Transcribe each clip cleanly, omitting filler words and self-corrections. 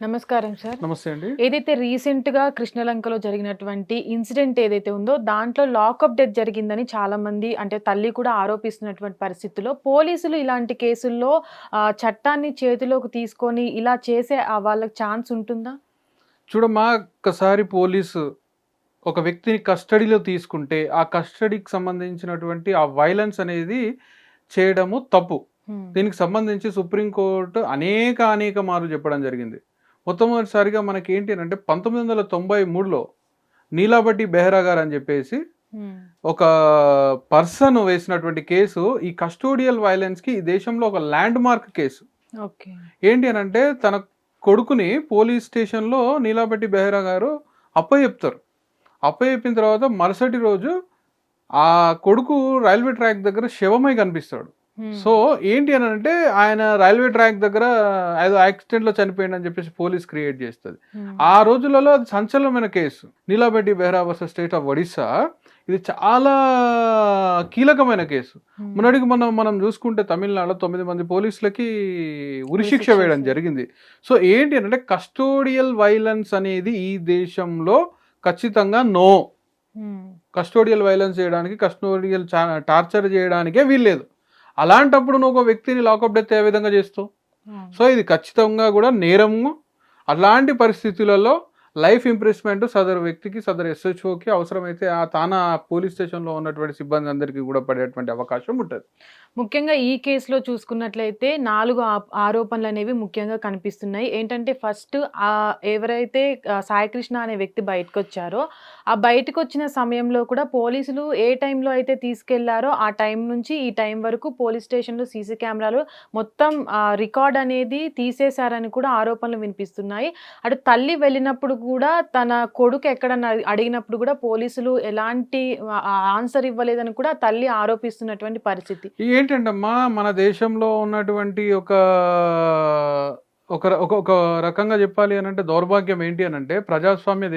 నమస్కారం సార్. నమస్తే అండి. ఏదైతే రీసెంట్‌గా కృష్ణలంకలో జరిగినటువంటి ఇన్సిడెంట్ ఏదైతే ఉందో, దాంట్లో లాకప్ డెత్ జరిగిందని చాలామంది అంటే తల్లి కూడా ఆరోపిస్తున్నటువంటి పరిస్థితిలో, పోలీసులు ఇలాంటి కేసుల్లో చట్టాన్ని చేతిలోకి తీసుకొని ఇలా చేసే వాళ్ళకి ఛాన్స్ ఉంటుందా? చూడమ్మా, ఒక్కసారి పోలీసు ఒక వ్యక్తిని కస్టడీలో తీసుకుంటే, ఆ కస్టడీకి సంబంధించినటువంటి ఆ వైలెన్స్ అనేది చేయడము తప్పు. దీనికి సంబంధించి సుప్రీంకోర్టు అనేక మార్లు చెప్పడం జరిగింది. మొట్టమొదటిసారిగా మనకి ఏంటి అంటే 1993లో నీలాబట్టి బెహ్రా గారు అని చెప్పేసి ఒక పర్సన్ వేసినటువంటి కేసు ఈ కస్టోడియల్ వైలెన్స్ కి ఈ దేశంలో ఒక ల్యాండ్ మార్క్ కేసు. ఏంటి అని అంటే తన కొడుకుని పోలీస్ స్టేషన్లో నీలాబట్టి బెహ్రా గారు అప్పచెప్తారు. అప్పచెప్పిన తర్వాత మరుసటి రోజు ఆ కొడుకు రైల్వే ట్రాక్ దగ్గర శవమై కనిపిస్తాడు. సో ఏంటి అని అంటే ఆయన రైల్వే ట్రాక్ దగ్గర ఏదో యాక్సిడెంట్ లో చనిపోయింది అని చెప్పేసి పోలీస్ క్రియేట్ చేస్తుంది. ఆ రోజులలో అది సంచలనమైన కేసు. Nilabati Behera versus state of Odisha. ఇది చాలా కీలకమైన కేసు. మొన్నటికి మనం చూసుకుంటే తమిళనాడులో 9 మంది పోలీసులకి ఉరిశిక్ష వేయడం జరిగింది. సో ఏంటి అంటే కస్టోడియల్ వైలెన్స్ అనేది ఈ దేశంలో ఖచ్చితంగా నో. కస్టోడియల్ వైలెన్స్ చేయడానికి, కస్టోడియల్ టార్చర్ చేయడానికే వీల్లేదు. అలాంటప్పుడు నువ్వు ఒక వ్యక్తిని లాకప్ డెత్ ఏ విధంగా చేస్తావు? సో ఇది ఖచ్చితంగా కూడా నేరము. అలాంటి పరిస్థితులలో లైఫ్ ఇంప్రెస్మెంట్ సదరు వ్యక్తికి, సదరు SHOకి అవసరమైతే ఆ తానా పోలీస్ స్టేషన్లో ఉన్నటువంటి సిబ్బంది అందరికీ కూడా పడేటువంటి అవకాశం ఉంటుంది. ముఖ్యంగా ఈ కేసులో చూసుకున్నట్లయితే 4 ఆరోపణలు అనేవి ముఖ్యంగా కనిపిస్తున్నాయి. ఏంటంటే ఫస్ట్ ఎవరైతే సాయికృష్ణ అనే వ్యక్తి బయటకు వచ్చారో, ఆ బయటకు వచ్చిన సమయంలో కూడా పోలీసులు ఏ టైంలో అయితే తీసుకెళ్లారో ఆ టైం నుంచి ఈ టైం వరకు పోలీస్ స్టేషన్లో సీసీ కెమెరాలు మొత్తం రికార్డ్ అనేది తీసేశారని కూడా ఆరోపణలు వినిపిస్తున్నాయి. అటు తల్లి వెళ్ళినప్పుడు కూడా తన కొడుకు ఎక్కడన్నా అడిగినప్పుడు కూడా పోలీసులు ఎలాంటి ఆన్సర్ ఇవ్వలేదని కూడా తల్లి ఆరోపిస్తున్నటువంటి పరిస్థితి. ఏంటంటమ్మా, మన దేశంలో ఉన్నటువంటి ఒక రకంగా చెప్పాలి అని అంటే దౌర్భాగ్యం ఏంటి అని అంటే ప్రజాస్వామ్య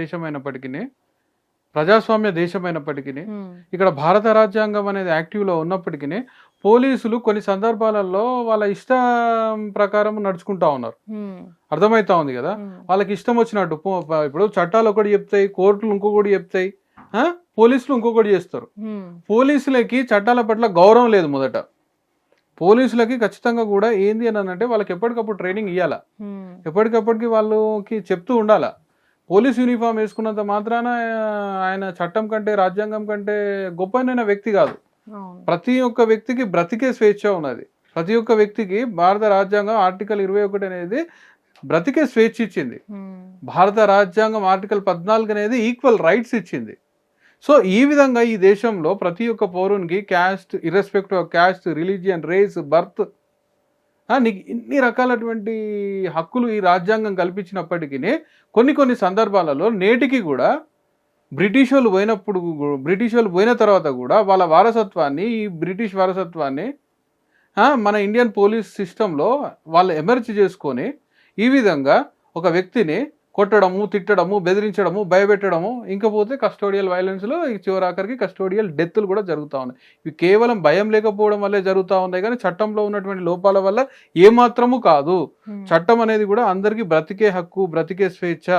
దేశమైనప్పటికీ ఇక్కడ భారత రాజ్యాంగం అనేది యాక్టివ్లో ఉన్నప్పటికీ పోలీసులు కొన్ని సందర్భాలలో వాళ్ళ ఇష్టం ప్రకారం నడుచుకుంటా ఉన్నారు. అర్థమవుతా ఉంది కదా. వాళ్ళకి ఇష్టం వచ్చినట్టు ఇప్పుడు చట్టాలు ఒకటి చెప్తాయి, కోర్టులు ఇంకొకటి చెప్తాయి, పోలీసులు ఇంకొకటి చేస్తారు. పోలీసులకి చట్టాల పట్ల గౌరవం లేదు. మొదట పోలీసులకి ఖచ్చితంగా కూడా ఏంది అని అంటే వాళ్ళకి ఎప్పటికప్పుడు ట్రైనింగ్ ఇవ్వాలా, ఎప్పటికప్పటికి వాళ్ళకి చెప్తూ ఉండాలా. పోలీస్ యూనిఫామ్ వేసుకున్నంత మాత్రాన ఆయన చట్టం కంటే రాజ్యాంగం కంటే గొప్పనైన వ్యక్తి కాదు. ప్రతి ఒక్క వ్యక్తికి బ్రతికే స్వేచ్ఛ ఉన్నది. ప్రతి ఒక్క వ్యక్తికి భారత రాజ్యాంగం ఆర్టికల్ 21 అనేది బ్రతికే స్వేచ్ఛ ఇచ్చింది. భారత రాజ్యాంగం ఆర్టికల్ 14 అనేది ఈక్వల్ రైట్స్ ఇచ్చింది. సో ఈ విధంగా ఈ దేశంలో ప్రతి ఒక్క పౌరునికి caste, irrespective of caste, religion, race, birth, నీకు ఇన్ని రకాలటువంటి హక్కులు ఈ రాజ్యాంగం కల్పించినప్పటికీ కొన్ని సందర్భాలలో నేటికి కూడా బ్రిటిష్ వాళ్ళు పోయిన తర్వాత కూడా వాళ్ళ వారసత్వాన్ని, ఈ బ్రిటిష్ వారసత్వాన్ని మన ఇండియన్ పోలీస్ సిస్టంలో వాళ్ళు ఎమర్జ్ చేసుకొని ఈ విధంగా ఒక వ్యక్తిని కొట్టడము, తిట్టడము, బెదిరించడము, భయపెట్టడము, ఇంకపోతే కస్టోడియల్ వైలెన్స్లో చివరాఖరికి కస్టోడియల్ డెత్లు కూడా జరుగుతూ ఉన్నాయి. ఇవి కేవలం భయం లేకపోవడం వల్లే జరుగుతూ ఉన్నాయి కానీ చట్టంలో ఉన్నటువంటి లోపాల వల్ల ఏమాత్రము కాదు. చట్టం అనేది కూడా అందరికీ బ్రతికే హక్కు, బ్రతికే స్వేచ్ఛ,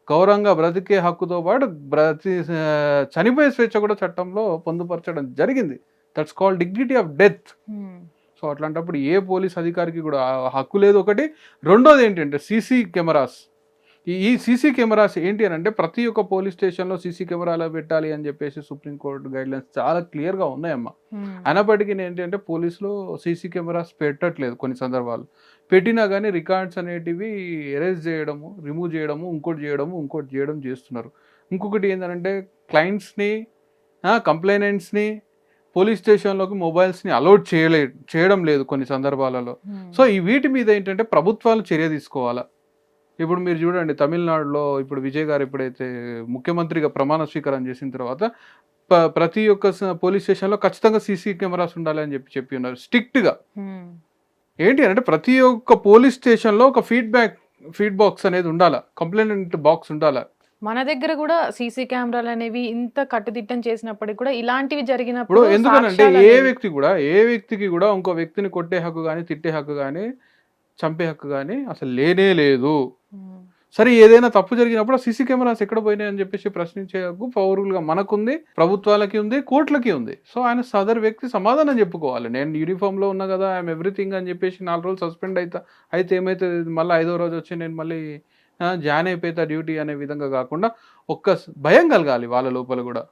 గౌరవంగా బ్రతికే హక్కుతో పాటు చనిపోయే స్వేచ్ఛ కూడా చట్టంలో పొందుపరచడం జరిగింది. That's called dignity of death. So అట్లాంటప్పుడు ఏ పోలీస్ అధికారికి కూడా హక్కు లేదు. ఒకటి. రెండోది ఏంటంటే సీసీ కెమెరాస్. ఈ సీసీ కెమెరాస్ ఏంటి అని అంటే ప్రతి ఒక్క పోలీస్ స్టేషన్లో సీసీ కెమెరాలో పెట్టాలి అని చెప్పేసి సుప్రీంకోర్టు గైడ్లైన్స్ చాలా క్లియర్గా ఉన్నాయమ్మా. అయినప్పటికీ ఏంటంటే పోలీసులు సీసీ కెమెరాస్ పెట్టట్లేదు. కొన్ని సందర్భాలు పెట్టినా కానీ రికార్డ్స్ అనేటివి ఎరేజ్ చేయడము, రిమూవ్ చేయడము, ఇంకోటి చేయడం చేస్తున్నారు. ఇంకొకటి ఏంటంటే క్లయింట్స్ని, కంప్లైనెంట్స్ని పోలీస్ స్టేషన్లోకి మొబైల్స్ని అలౌడ్ చేయడం లేదు కొన్ని సందర్భాలలో. సో ఈ వీటి మీద ఏంటంటే ప్రభుత్వాలు చర్య తీసుకోవాలా. ఇప్పుడు మీరు చూడండి, తమిళనాడులో ఇప్పుడు విజయ్ గారు ఎప్పుడైతే ముఖ్యమంత్రిగా ప్రమాణ స్వీకారం చేసిన తర్వాత ప్రతి ఒక్క పోలీస్ స్టేషన్లో ఖచ్చితంగా సీసీ కెమెరాస్ ఉండాలి అని చెప్పి ఉన్నారు స్ట్రిక్ట్గా. ఏంటి అంటే ప్రతి ఒక్క పోలీస్ స్టేషన్లో ఒక ఫీడ్ బాక్స్ అనేది ఉండాలా, కంప్లైంట్ బాక్స్ ఉండాలా. మన దగ్గర కూడా సీసీ కెమెరాలు అనేవి ఇంత కట్టుదిట్టం చేసినప్పటికీ కూడా ఇలాంటివి జరిగినప్పుడు ఎందుకనంటే ఏ వ్యక్తికి కూడా ఇంకో వ్యక్తిని కొట్టే హక్కు కానీ, తిట్టే హక్కు కానీ, చంపే హక్కు కానీ అసలు లేనే లేదు. సరే ఏదైనా తప్పు జరిగినప్పుడు సీసీ కెమెరాస్ ఎక్కడ పోయినాయి అని చెప్పేసి ప్రశ్నించే హక్కు పౌరులుగా మనకుంది, ప్రభుత్వాలకి ఉంది, కోర్టులకి ఉంది. సో ఆయన సదరు వ్యక్తి సమాధానం చెప్పుకోవాలి. నేను యూనిఫామ్లో ఉన్నా కదా, ఐఎమ్ ఎవ్రీథింగ్ అని చెప్పేసి 4 రోజులు సస్పెండ్ అయితే ఏమైతే మళ్ళీ 5వ రోజు వచ్చి నేను మళ్ళీ జాయిన్ అయిపోతా డ్యూటీ అనే విధంగా కాకుండా ఒక్క భయం కలగాలి వాళ్ళ లోపల కూడా.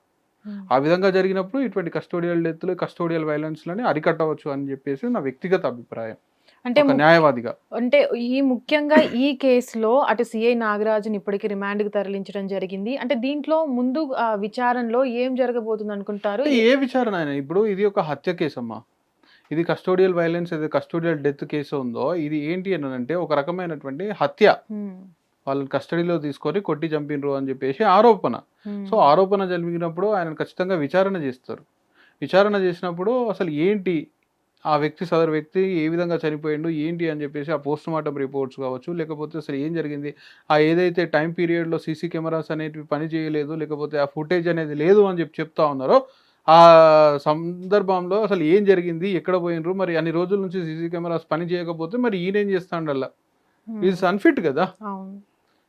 ఆ విధంగా జరిగినప్పుడు ఇటువంటి కస్టోడియల్ డెత్లు, కస్టోడియల్ వైలెన్స్లని అరికట్టవచ్చు అని చెప్పేసి నా వ్యక్తిగత అభిప్రాయం అంటే న్యాయవాదిగా. అంటే ముఖ్యంగా ఈ కేసులో అటు సిఐ నాగరాజుని ఇప్పటికి రిమాండ్కి తరలించడం జరిగింది. అంటే దీంట్లో ముందు విచారణలో ఏం జరగబోతుంది అనుకుంటారు? ఏ విచారణ అయినా ఇప్పుడు ఇది ఒక హత్య కేసు అమ్మా. ఇది కస్టోడియల్ వైలెన్స్, ఏదైతే కస్టోడియల్ డెత్ కేసు ఉందో ఇది ఏంటి అని అంటే ఒక రకమైనటువంటి హత్య. వాళ్ళని కస్టడీలో తీసుకొని కొట్టి చంపినరు అని చెప్పేసి ఆరోపణ. సో ఆరోపణ జరిగినప్పుడు ఆయన ఖచ్చితంగా విచారణ చేస్తారు. విచారణ చేసినప్పుడు అసలు ఏంటి ఆ వ్యక్తి, సదరు వ్యక్తి ఏ విధంగా చనిపోయిండు ఏంటి అని చెప్పేసి ఆ పోస్ట్ మార్టం రిపోర్ట్స్ కావచ్చు, లేకపోతే అసలు ఏం జరిగింది, ఆ ఏదైతే టైం పీరియడ్లో సీసీ కెమెరాస్ అనేటివి పని చేయలేదు, లేకపోతే ఆ ఫుటేజ్ అనేది లేదు అని చెప్తా ఉన్నారో ఆ సందర్భంలో అసలు ఏం జరిగింది, ఎక్కడ పోయినరు, మరి అన్ని రోజుల నుంచి సీసీ కెమెరాస్ పని చేయకపోతే మరి ఈయనేం చేస్తాడల్లా, ఈజ్ అన్ఫిట్ కదా,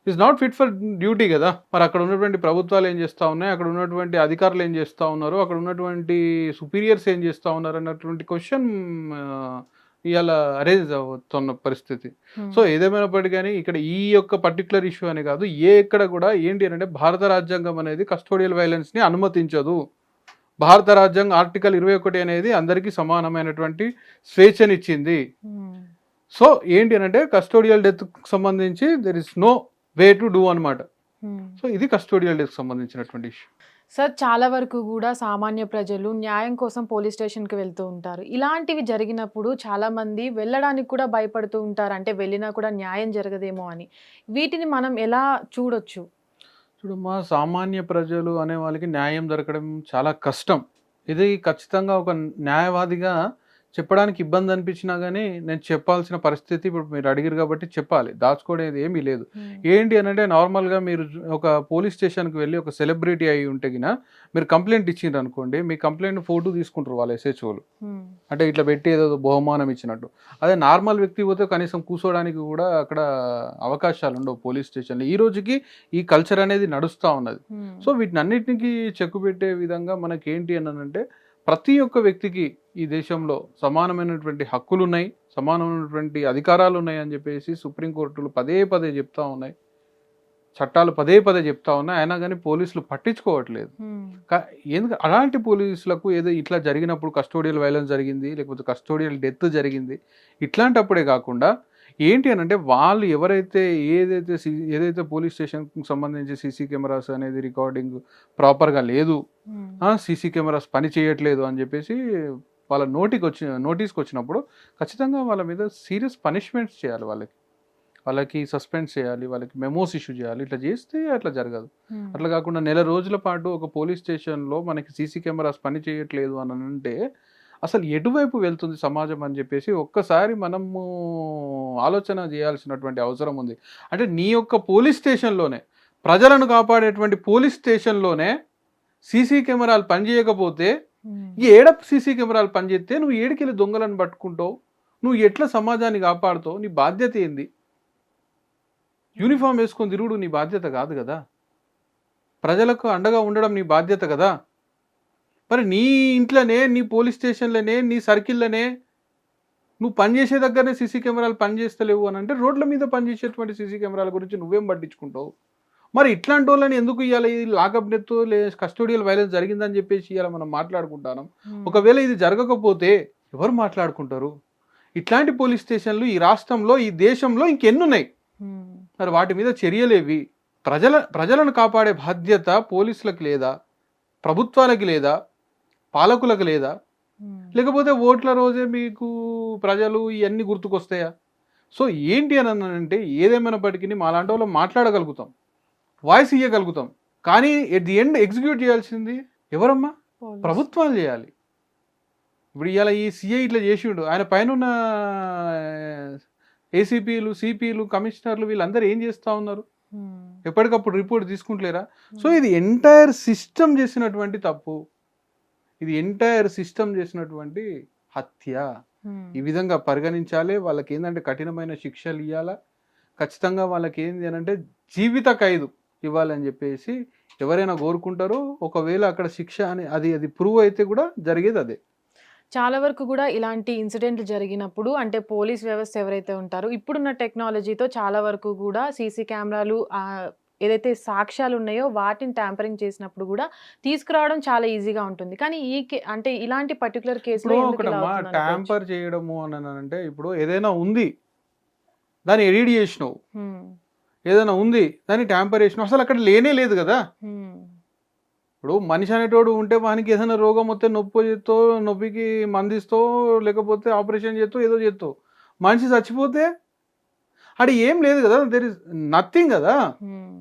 is not fit for duty కదా. మరి అక్కడ ఉన్నటువంటి ప్రభుత్వాలు ఏం చేస్తూ ఉన్నాయి, అక్కడ ఉన్నటువంటి అధికారులు ఏం చేస్తూ ఉన్నారు, అక్కడ ఉన్నటువంటి సుపీరియర్స్ ఏం చేస్తూ ఉన్నారు అన్నటువంటి క్వశ్చన్ ఇవాళ అరేంజ్ అవుతున్న పరిస్థితి. సో ఏదేమైనప్పటికీ కానీ ఇక్కడ ఈ యొక్క పర్టికులర్ ఇష్యూ అని కాదు, ఎక్కడ కూడా ఏంటి అంటే భారత రాజ్యాంగం అనేది కస్టోడియల్ వైలెన్స్ని అనుమతించదు. భారత రాజ్యాంగం ఆర్టికల్ 21 అనేది అందరికీ సమానమైనటువంటి స్వేచ్ఛనిచ్చింది. సో ఏంటి అంటే కస్టోడియల్ డెత్ సంబంధించి there is no way to do అనమాట. సో ఇది కస్టోడియల్ డెత్ సంబంధించినటువంటి ఇష్యూ. సార్ చాలా వరకు కూడా సామాన్య ప్రజలు న్యాయం కోసం పోలీస్ స్టేషన్కి వెళ్తూ ఉంటారు. ఇలాంటివి జరిగినప్పుడు చాలామంది వెళ్ళడానికి కూడా భయపడుతూ ఉంటారు, అంటే వెళ్ళినా కూడా న్యాయం జరగదేమో అని. వీటిని మనం ఎలా చూడొచ్చు? చూడమ్మా, సామాన్య ప్రజలు అనే వాళ్ళకి న్యాయం దొరకడం చాలా కష్టం. ఇది ఖచ్చితంగా ఒక న్యాయవాదిగా చెప్పడానికి ఇబ్బంది అనిపించినా కానీ నేను చెప్పాల్సిన పరిస్థితి ఇప్పుడు మీరు అడిగారు కాబట్టి చెప్పాలి, దాచుకోవడం ఏమీ లేదు. ఏంటి అని అంటే నార్మల్గా మీరు ఒక పోలీస్ స్టేషన్కి వెళ్ళి ఒక సెలబ్రిటీ అయి ఉంటే గిన మీరు కంప్లైంట్ ఇచ్చిండ్రు అనుకోండి, మీ కంప్లైంట్ ఫోటో తీసుకుంటారు వాళ్ళు ఎస్హెచ్ఓలు, అంటే ఇట్లా పెట్టి ఏదో బహుమానం ఇచ్చినట్టు. అదే నార్మల్ వ్యక్తి పోతే కనీసం కూర్చోడానికి కూడా అక్కడ అవకాశాలు ఉండవు పోలీస్ స్టేషన్లో. ఈ రోజుకి ఈ కల్చర్ అనేది నడుస్తూ ఉన్నది. సో వీటిని అన్నిటికీ చెక్కు పెట్టే విధంగా మనకి ఏంటి అని అంటే ప్రతి ఒక్క వ్యక్తికి ఈ దేశంలో సమానమైనటువంటి హక్కులు ఉన్నాయి, సమానమైనటువంటి అధికారాలు ఉన్నాయి అని చెప్పేసి సుప్రీంకోర్టులు పదే పదే చెప్తా ఉన్నాయి, చట్టాలు పదే పదే చెప్తా ఉన్నాయి. అయినా కానీ పోలీసులు పట్టించుకోవట్లేదు. ఎందుకు అలాంటి పోలీసులకు ఏదో ఇట్లా జరిగినప్పుడు కస్టోడియల్ వైలెన్స్ జరిగింది, లేకపోతే కస్టోడియల్ డెత్ జరిగింది, ఇట్లాంటప్పుడే కాకుండా ఏంటి అని అంటే వాళ్ళు ఏదైతే పోలీస్ స్టేషన్కి సంబంధించి సీసీ కెమెరాస్ అనేది రికార్డింగ్ ప్రాపర్గా లేదు, సీసీ కెమెరాస్ పని చేయట్లేదు అని చెప్పేసి వాళ్ళ నోటీస్కి వచ్చినప్పుడు ఖచ్చితంగా వాళ్ళ మీద సీరియస్ పనిష్మెంట్స్ చేయాలి, వాళ్ళకి సస్పెండ్ చేయాలి, వాళ్ళకి మెమోస్ ఇష్యూ చేయాలి. ఇట్లా చేస్తే అట్లా జరగదు. అట్లా కాకుండా నెల రోజుల పాటు ఒక పోలీస్ స్టేషన్లో మనకి సీసీ కెమెరాస్ పని చేయట్లేదు అని అంటే అసలు ఎటువైపు వెళ్తుంది సమాజం అని చెప్పేసి ఒక్కసారి మనము ఆలోచన చేయాల్సినటువంటి అవసరం ఉంది. అంటే నీ యొక్క పోలీస్ స్టేషన్లోనే, ప్రజలను కాపాడేటువంటి పోలీస్ స్టేషన్లోనే సీసీ కెమెరాలు పనిచేయకపోతే ఏడ సీసీ కెమెరాలు పనిచేస్తే నువ్వు ఏడికెళ్ళి దొంగలను పట్టుకుంటావు, నువ్వు ఎట్లా సమాజాన్ని కాపాడుతావు, నీ బాధ్యత ఏంది? యూనిఫామ్ వేసుకొని తిరుగుడు నీ బాధ్యత కాదు కదా, ప్రజలకు అండగా ఉండడం నీ బాధ్యత కదా. మరి నీ ఇంట్లోనే, నీ పోలీస్ స్టేషన్లోనే, నీ సర్కిల్లోనే నువ్వు పనిచేసే దగ్గరనే సీసీ కెమెరాలు పనిచేస్తలేవు అని అంటే రోడ్ల మీద పనిచేసేటువంటి సీసీ కెమెరాల గురించి నువ్వేం పట్టించుకుంటావు? మరి ఇట్లాంటి వాళ్ళని ఎందుకు ఇవ్వాలి? లాకప్ డెత్ కస్టోడియల్ వైలెన్స్ జరిగిందని చెప్పేసి ఇవాళ మనం మాట్లాడుకుంటాం. ఒకవేళ ఇది జరగకపోతే ఎవరు మాట్లాడుకుంటారు? ఇట్లాంటి పోలీస్ స్టేషన్లు ఈ రాష్ట్రంలో, ఈ దేశంలో ఇంకెన్నున్నాయి. మరి వాటి మీద చర్యలేవి? ప్రజలను కాపాడే బాధ్యత పోలీసులకు లేదా, ప్రభుత్వాలకి లేదా, పాలకులకు లేదా? లేకపోతే ఓట్ల రోజే మీకు ప్రజలు ఇవన్నీ గుర్తుకొస్తాయా? సో ఏంటి అని అంటే ఏదేమైనప్పటికీ మాలాంటి వాళ్ళు మాట్లాడగలుగుతాం, వాయిస్ ఇవ్వగలుగుతాం, కానీ ఎట్ ది ఎండ్ ఎగ్జిక్యూట్ చేయాల్సింది ఎవరమ్మా? ప్రభుత్వాలు చేయాలి. ఇప్పుడు ఇవాళ ఈ సిఐ ఇట్లా చేసిండు, ఆయన పైన ఉన్న ఏసీపీలు, సిపిలు, కమిషనర్లు వీళ్ళందరూ ఏం చేస్తూ ఉన్నారు? ఎప్పటికప్పుడు రిపోర్ట్ తీసుకుంటలేరా? సో ఇది ఎంటైర్ సిస్టమ్ చేసినటువంటి తప్పు, ఇది ఎంటైర్ సిస్టమ్ చేసినటువంటి హత్య. ఈ విధంగా పరిగణించాలి. వాళ్ళకి ఏంటంటే కఠినమైన శిక్షలు ఇవ్వాలా, ఖచ్చితంగా వాళ్ళకి ఏంది అని అంటే జీవిత ఖైదు ఇవ్వాలని చెప్పేసి ఎవరైనా కోరుకుంటారో, ఒకవేళ అక్కడ శిక్ష అని అది ప్రూవ్ అయితే కూడా జరిగేది అదే. చాలా వరకు కూడా ఇలాంటి ఇన్సిడెంట్లు జరిగినప్పుడు అంటే పోలీస్ వ్యవస్థ ఎవరైతే ఉంటారో ఇప్పుడున్న టెక్నాలజీతో చాలా వరకు కూడా సీసీ కెమెరాలు ఏదైతే సాక్ష్యాలు ఉన్నాయో వాటిని ట్యాంపరింగ్ చేసినప్పుడు కూడా తీసుకురావడం చాలా ఈజీగా ఉంటుంది. కానీ అంటే ఇలాంటి పర్టికులర్ కేసులో ఇప్పుడు ఎందుకు ఇలా ఒకటమ్మా అవుతుంది అనుకోవచ్చు? ట్యాంపర్ చేయడము అని అంటే ఇప్పుడు ఏదైనా ఉంది దాన్ని ఎడిట్ చేసినావు, హ్మ్. ఏదైనా ఉంది దాన్ని ట్యాంపర్ చేసినావు, అసలు అక్కడ లేనే లేదు కదా. హ్మ్. ఇప్పుడు మనిషి అనేటోడు ఉంటే వానికి ఏదైనా రోగం వస్తే నొప్పికి మందిస్తో లేకపోతే ఆపరేషన్ చేస్తూ ఏదో చేస్తావు. మనిషి చచ్చిపోతే ఆడ ఏం లేదు కదా, దెర్ ఇస్ నథింగ్ కదా. హ్మ్.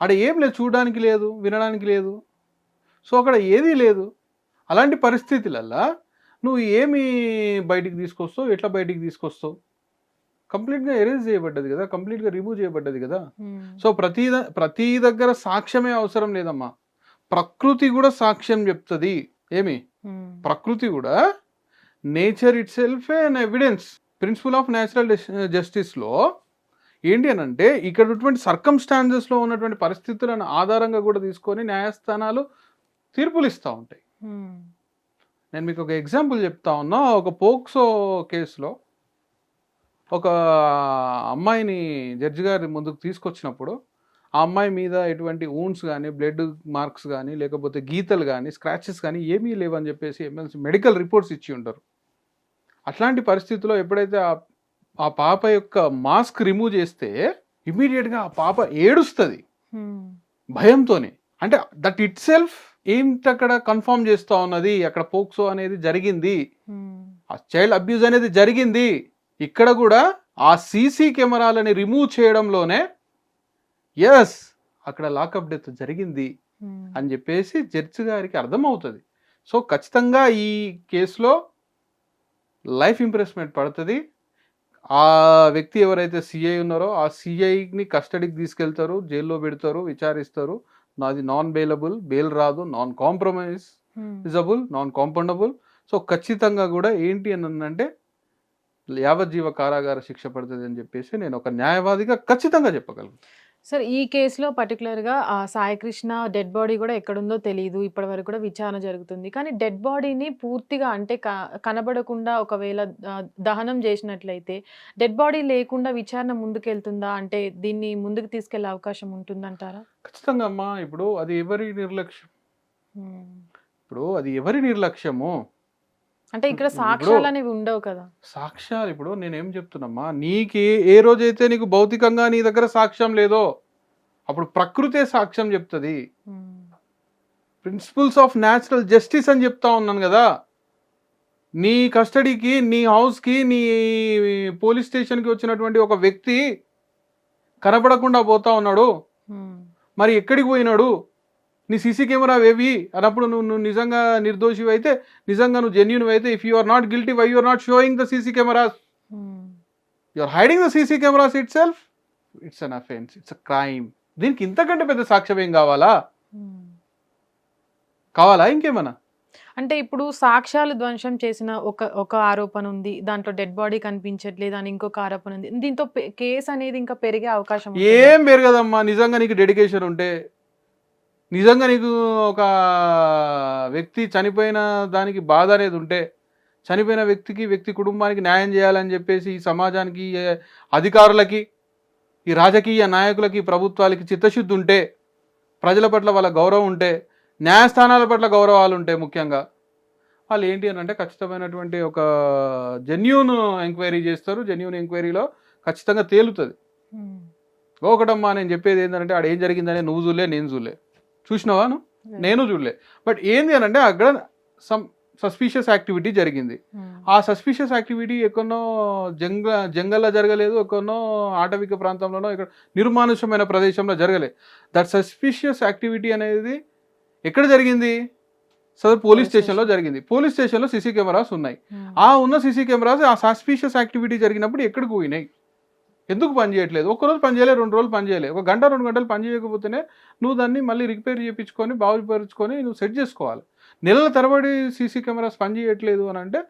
ఆడ ఏం లేదు, చూడడానికి లేదు, వినడానికి లేదు, సో అక్కడ ఏదీ లేదు. అలాంటి పరిస్థితులల్లా నువ్వు ఏమి బయటికి తీసుకొస్తావు, ఎట్లా బయటికి తీసుకొస్తావు? కంప్లీట్గా ఎరేజ్ చేయబడ్డది కదా, కంప్లీట్గా రిమూవ్ చేయబడ్డది కదా. హ్మ్. సో ప్రతి దగ్గర సాక్ష్యమే అవసరం లేదమ్మా, ప్రకృతి కూడా సాక్ష్యం చెప్తుంది. ఏమి హ్మ్. ప్రకృతి కూడా nature itself an evidence. Principle of natural జస్టిస్లో ఏంటి అని అంటే ఇక్కడ ఉన్నటువంటి సర్కమ్స్టాన్సెస్లో ఉన్నటువంటి పరిస్థితులను ఆధారంగా కూడా తీసుకొని న్యాయస్థానాలు తీర్పులు ఇస్తూ ఉంటాయి. హ్మ్. నేను మీకు ఒక ఎగ్జాంపుల్ చెప్తా ఉన్నా. ఒక పోక్సో కేసులో ఒక అమ్మాయిని జడ్జి గారి ముందుకు తీసుకొచ్చినప్పుడు ఆ అమ్మాయి మీద ఎటువంటి ఊన్స్ కానీ, బ్లడ్ మార్క్స్ కానీ, లేకపోతే గీతలు కానీ, స్క్రాచెస్ కానీ ఏమీ లేవని చెప్పేసి ఎమ్మెల్సీ మెడికల్ రిపోర్ట్స్ ఇచ్చి ఉంటారు. అట్లాంటి పరిస్థితుల్లో ఎప్పుడైతే ఆ పాప యొక్క మాస్క్ రిమూవ్ చేస్తే ఇమీడియట్గా ఆ పాప ఏడుస్తుంది హ్మ్. భయంతోనే. అంటే దట్ ఇట్ సెల్ఫ్ ఏంటి అక్కడ కన్ఫర్మ్ చేస్తూ ఉన్నది, అక్కడ పోక్సో అనేది జరిగింది, హ్మ్. ఆ చైల్డ్ అబ్యూజ్ అనేది జరిగింది. ఇక్కడ కూడా ఆ సీసీ కెమెరాలని రిమూవ్ చేయడంలోనే ఎస్ అక్కడ లాకప్ డెత్ జరిగింది హ్మ్. అని చెప్పేసి జడ్జి గారికి అర్థమవుతుంది. సో ఖచ్చితంగా ఈ కేసులో లైఫ్ ఇంప్రెస్మెంట్ పడుతుంది. ఆ వ్యక్తి ఎవరైతే సిఐ ఉన్నారో ఆ సిఐని కస్టడీకి తీసుకెళ్తారు, జైల్లో పెడతారు, విచారిస్తారు. నాది నాన్ బెయిలబుల్, బెయిల్ రాదు, నాన్ కాంప్రమైజబుల్, నాన్ కాంపౌండబుల్. సో ఖచ్చితంగా కూడా ఏంటి అని అంటే యావజ్జీవ కారాగార శిక్ష పడుతుంది అని చెప్పేసి నేను ఒక న్యాయవాదిగా ఖచ్చితంగా చెప్పగలను. సార్ ఈ కేసులో పర్టికులర్గా సాయి కృష్ణ డెడ్ బాడీ కూడా ఎక్కడుందో తెలియదు, ఇప్పటి వరకు కూడా విచారణ జరుగుతుంది. కానీ డెడ్ బాడీని పూర్తిగా అంటే కనబడకుండా ఒకవేళ దహనం చేసినట్లయితే డెడ్ బాడీ లేకుండా విచారణ ముందుకెళ్తుందా? అంటే దీన్ని ముందుకు తీసుకెళ్లే అవకాశం ఉంటుందంటారా? ఖచ్చితంగా అమ్మా. ఇప్పుడు అది ఎవరి నిర్లక్ష్యం? హ్మ్. ఇప్పుడు అది ఎవరి నిర్లక్ష్యము? అంటే ఇక్కడ సాక్ష్యాలు అనేవి ఉండవు కదా. సాక్ష్యాలు ఇప్పుడు నేనేం చెప్తున్నామ్మా, ఏ రోజైతే నీకు భౌతికంగా నీ దగ్గర సాక్ష్యం లేదో అప్పుడు ప్రకృతే సాక్ష్యం చెప్తుంది. హ్మ్. ప్రిన్సిపల్స్ ఆఫ్ న్యాచురల్ జస్టిస్ అని చెప్తా ఉన్నాను కదా. నీ కస్టడీకి, నీ హౌస్కి, నీ పోలీస్ స్టేషన్కి వచ్చినటువంటి ఒక వ్యక్తి కనపడకుండా పోతా ఉన్నాడు, హ్మ్. మరి ఎక్కడికి పోయినాడు? నీ సీసీ కెమెరా ఏవి అన్నప్పుడు నువ్వు నిజంగా నిర్దోషి అయితే, నిజంగా నువ్వు జెన్యూన్ అయితే, if you are not guilty why you are not showing the CC cameras? Hmm. You are hiding the CC cameras itself. It's an offence, it's a crime. దీనికి ఇంతకంటే పెద్ద సాక్ష్యం ఏం కావాలా? హ్మ్. కావాలా ఇంకేమన్నా? అంటే ఇప్పుడు సాక్ష్యాలు ధ్వంసం చేసిన ఒక ఆరోపణ ఉంది, దాంట్లో డెడ్ బాడీ కనిపించట్లేదు అని ఇంకొక ఆరోపణ ఉంది. దీంతో కేసు అనేది ఇంకా పెరిగే అవకాశం ఉంటుందా? ఏం పెరగదమ్మా. నిజంగా నీకు డెడికేషన్ ఉంటే, నిజంగా నీకు ఒక వ్యక్తి చనిపోయిన దానికి బాధ అనేది ఉంటే, చనిపోయిన వ్యక్తి కుటుంబానికి న్యాయం చేయాలని చెప్పేసి ఈ సమాజానికి, అధికారులకి, ఈ రాజకీయ నాయకులకి, ప్రభుత్వాలకి చిత్తశుద్ధి ఉంటే, ప్రజల పట్ల వాళ్ళ గౌరవం ఉంటే, న్యాయస్థానాల పట్ల గౌరవాలు ఉంటే, ముఖ్యంగా వాళ్ళు ఏంటి అని అంటే ఖచ్చితమైనటువంటి ఒక జెన్యూన్ ఎంక్వైరీ చేస్తారు. జెన్యూన్ ఎంక్వైరీలో ఖచ్చితంగా తేలుతుంది. హ్మ్. ఒకటమ్మా నేను చెప్పేది ఏంటంటే ఆడ ఏం జరిగిందనే నువ్వు చూడలే, నేను చూడలే, చూసినావా నువ్వు? నేను చూడలే. బట్ ఏంది అని అంటే అక్కడ సమ్ సస్పీషియస్ యాక్టివిటీ జరిగింది. హ్మ్. ఆ సస్పీషియస్ యాక్టివిటీ ఎక్కడో జంగల్లో జరగలేదు, ఎక్కడో ఆటవిక ప్రాంతంలోనో, ఇక్కడ నిర్మానుష్యమైన ప్రదేశంలో జరగలేదు. దట్ సస్పీషియస్ యాక్టివిటీ అనేది ఎక్కడ జరిగింది? సదర్ పోలీస్ స్టేషన్లో జరిగింది. పోలీస్ స్టేషన్లో సీసీ కెమెరాస్ ఉన్నాయి. హ్మ్. ఆ ఉన్న సీసీ కెమెరాస్ ఆ సస్పీషియస్ యాక్టివిటీ జరిగినప్పుడు ఎక్కడికి పోయినాయి? ఎందుకు పని చేయట్లేదు? ఒక్కరోజు పని చేయలేదు, 2 రోజులు పని చేయలేదు, 1 గంట 2 గంటలు పని చేయకపోతేనే నువ్వు దాన్ని మళ్ళీ రిపేర్ చేయించుకొని బాగుపరుచుకొని నువ్వు సెట్ చేసుకోవాలి. నెలల తరబడి సీసీ కెమెరాస్ పని చేయట్లేదు అని అంటే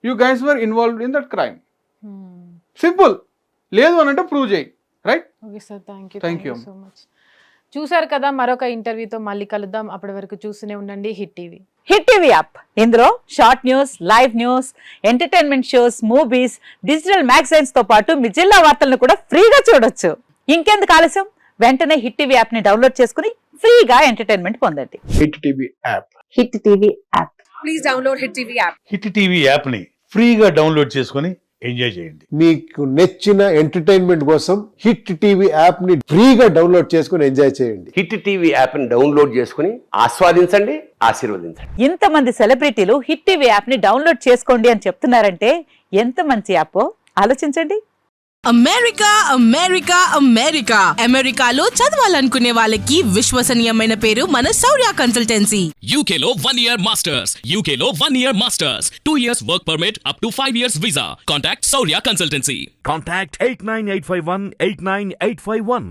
you guys were involved in that crime. హ్మ్. సింపుల్. లేదు అని అంటే ప్రూవ్ చేయి. Right. Okay sir, thank you Thank you. So much. చూసారు కదా, మరొక ఇంటర్వ్యూతో మళ్ళీ కలుద్దాం. అప్పటి వరకు చూస్తూనే ఉండండి Hit TV. Hit TV app, ఇందులో short news, live news, entertainment shows, movies, digital magazines తో పాటు మీ జిల్లా వార్తలను కూడా ఫ్రీగా చూడొచ్చు. ఇంకెందుకు ఆలస్యం, వెంటనే హిట్ టీవీ యాప్ ని డౌన్లోడ్ చేసుకుని ఫ్రీగా ఎంటర్టైన్మెంట్ పొందండి. Hit TV app. Hit TV app. Please download Hit TV app. Hit TV యాప్ని ఫ్రీగా డౌన్లోడ్ చేసుకొని ఎంజాయ్ చేయండి. మీకు నచ్చిన ఎంటర్టైన్మెంట్ కోసం హిట్ టీవీ యాప్ ని ఫ్రీగా డౌన్లోడ్ చేసుకుని ఎంజాయ్ చేయండి. హిట్ టీవీ యాప్ని డౌన్లోడ్ చేసుకుని ఆస్వాదించండి, ఆశీర్వదించండి. ఇంతమంది సెలబ్రిటీలు హిట్ టీవీ యాప్ ని డౌన్లోడ్ చేసుకోండి అని చెప్తున్నారంటే ఎంత మంచి యాప్ ఆలోచించండి. అమెరికా అమెరికా అమెరికా అమెరికాలో చదవాలనుకునే వాళ్ళకి విశ్వసనీయమైన పేరు మన శౌర్య కన్సల్టెన్సీ. UK లో 1 year masters. UK లో 1 year masters. 2 years work permit up to 5 years visa. Contact Saurya Consultancy. Contact 89851 89851.